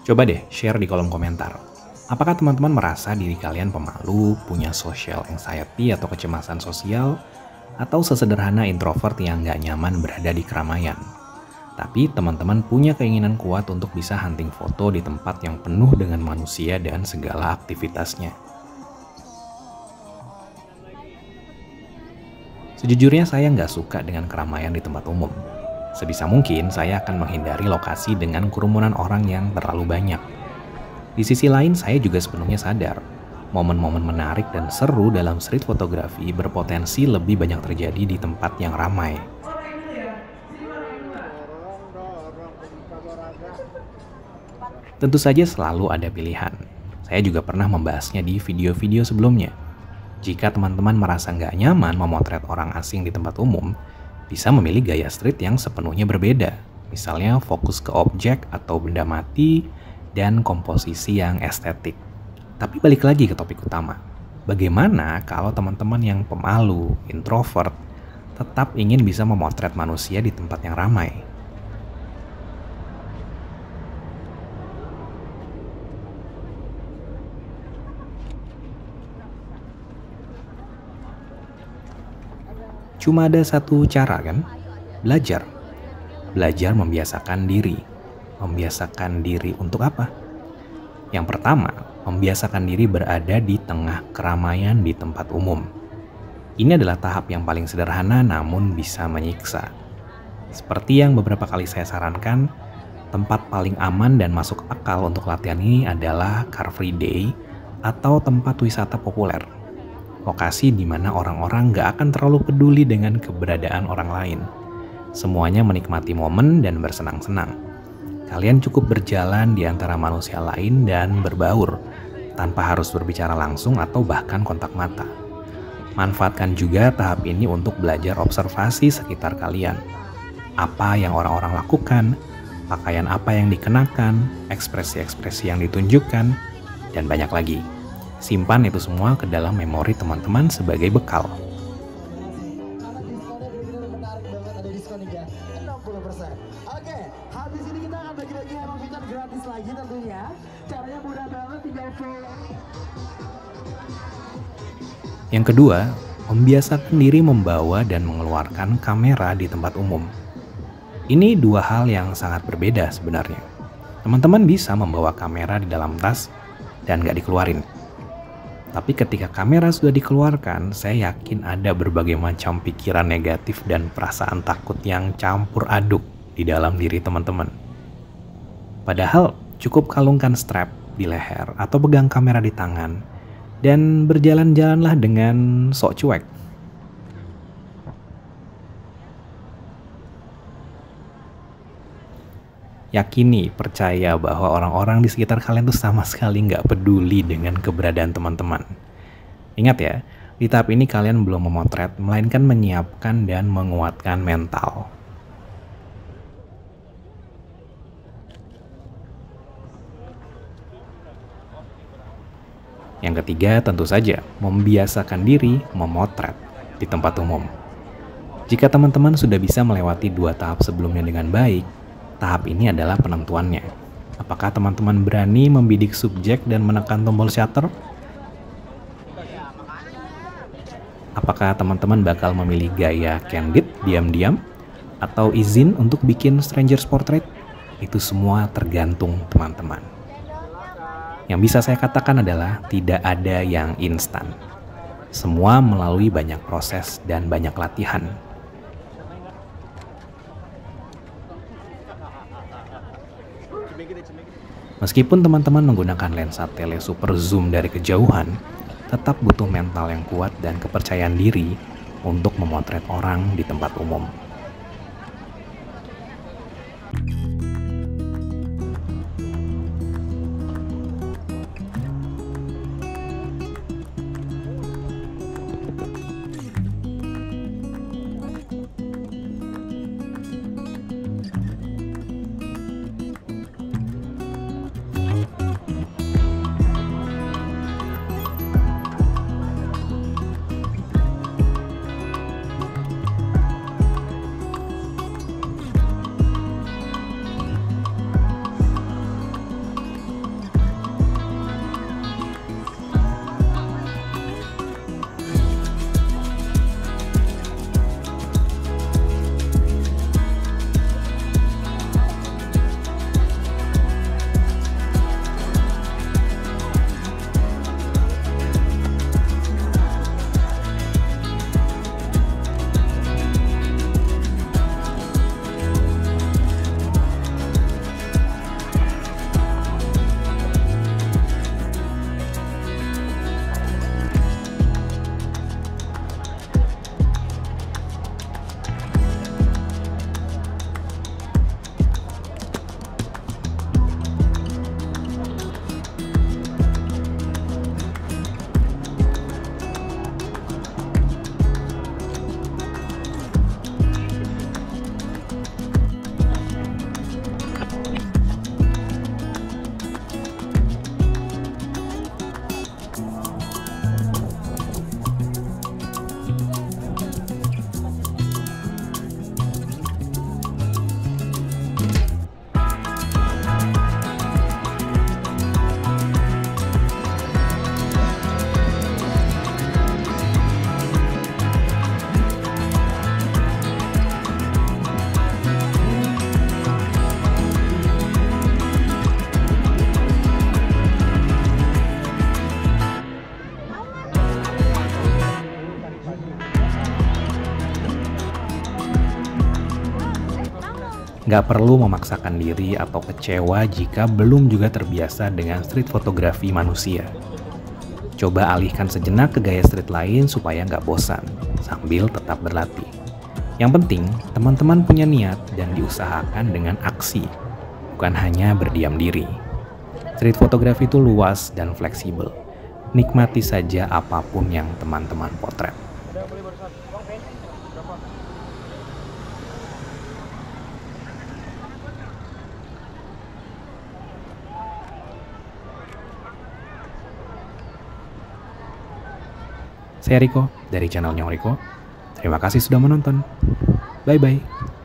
Coba deh share di kolom komentar. Apakah teman-teman merasa diri kalian pemalu, punya social anxiety atau kecemasan sosial, atau sesederhana introvert yang nggak nyaman berada di keramaian? Tapi teman-teman punya keinginan kuat untuk bisa hunting foto di tempat yang penuh dengan manusia dan segala aktivitasnya. Sejujurnya saya nggak suka dengan keramaian di tempat umum. Sebisa mungkin saya akan menghindari lokasi dengan kerumunan orang yang terlalu banyak. Di sisi lain saya juga sepenuhnya sadar, momen-momen menarik dan seru dalam street fotografi berpotensi lebih banyak terjadi di tempat yang ramai. Tentu saja selalu ada pilihan. Saya juga pernah membahasnya di video-video sebelumnya. Jika teman-teman merasa nggak nyaman memotret orang asing di tempat umum, bisa memilih gaya street yang sepenuhnya berbeda. Misalnya fokus ke objek atau benda mati dan komposisi yang estetik. Tapi balik lagi ke topik utama. Bagaimana kalau teman-teman yang pemalu, introvert, tetap ingin bisa memotret manusia di tempat yang ramai? Cuma ada satu cara kan? Belajar. Belajar membiasakan diri. Membiasakan diri untuk apa? Yang pertama, membiasakan diri berada di tengah keramaian di tempat umum. Ini adalah tahap yang paling sederhana namun bisa menyiksa. Seperti yang beberapa kali saya sarankan, tempat paling aman dan masuk akal untuk latihan ini adalah Car Free Day atau tempat wisata populer. Lokasi di mana orang-orang gak akan terlalu peduli dengan keberadaan orang lain. Semuanya menikmati momen dan bersenang-senang. Kalian cukup berjalan di antara manusia lain dan berbaur, tanpa harus berbicara langsung atau bahkan kontak mata. Manfaatkan juga tahap ini untuk belajar observasi sekitar kalian. Apa yang orang-orang lakukan, pakaian apa yang dikenakan, ekspresi-ekspresi yang ditunjukkan, dan banyak lagi. Simpan itu semua ke dalam memori teman-teman sebagai bekal. Oke, habis ini kita akan bagi-bagi Hello Fitur gratis lagi tentunya. Caranya mudah banget, tinggal follow. Yang kedua, membiasakan diri membawa dan mengeluarkan kamera di tempat umum. Ini dua hal yang sangat berbeda sebenarnya. Teman-teman bisa membawa kamera di dalam tas dan nggak dikeluarin. Tapi ketika kamera sudah dikeluarkan, saya yakin ada berbagai macam pikiran negatif dan perasaan takut yang campur aduk di dalam diri teman-teman. Padahal cukup kalungkan strap di leher atau pegang kamera di tangan dan berjalan-jalanlah dengan sok cuek. Yakini, percaya bahwa orang-orang di sekitar kalian tuh sama sekali nggak peduli dengan keberadaan teman-teman. Ingat ya, di tahap ini kalian belum memotret, melainkan menyiapkan dan menguatkan mental. Yang ketiga, tentu saja, membiasakan diri memotret di tempat umum. Jika teman-teman sudah bisa melewati dua tahap sebelumnya dengan baik, tahap ini adalah penentuannya. Apakah teman-teman berani membidik subjek dan menekan tombol shutter? Apakah teman-teman bakal memilih gaya candid, diam-diam, atau izin untuk bikin stranger's portrait? Itu semua tergantung teman-teman. Yang bisa saya katakan adalah tidak ada yang instan. Semua melalui banyak proses dan banyak latihan. Meskipun teman-teman menggunakan lensa tele super zoom dari kejauhan, tetap butuh mental yang kuat dan kepercayaan diri untuk memotret orang di tempat umum. Gak perlu memaksakan diri atau kecewa jika belum juga terbiasa dengan street fotografi manusia. Coba alihkan sejenak ke gaya street lain supaya nggak bosan, sambil tetap berlatih. Yang penting, teman-teman punya niat dan diusahakan dengan aksi, bukan hanya berdiam diri. Street fotografi itu luas dan fleksibel. Nikmati saja apapun yang teman-teman potret. Saya Riko dari channel Nyong Riko. Terima kasih sudah menonton. Bye-bye.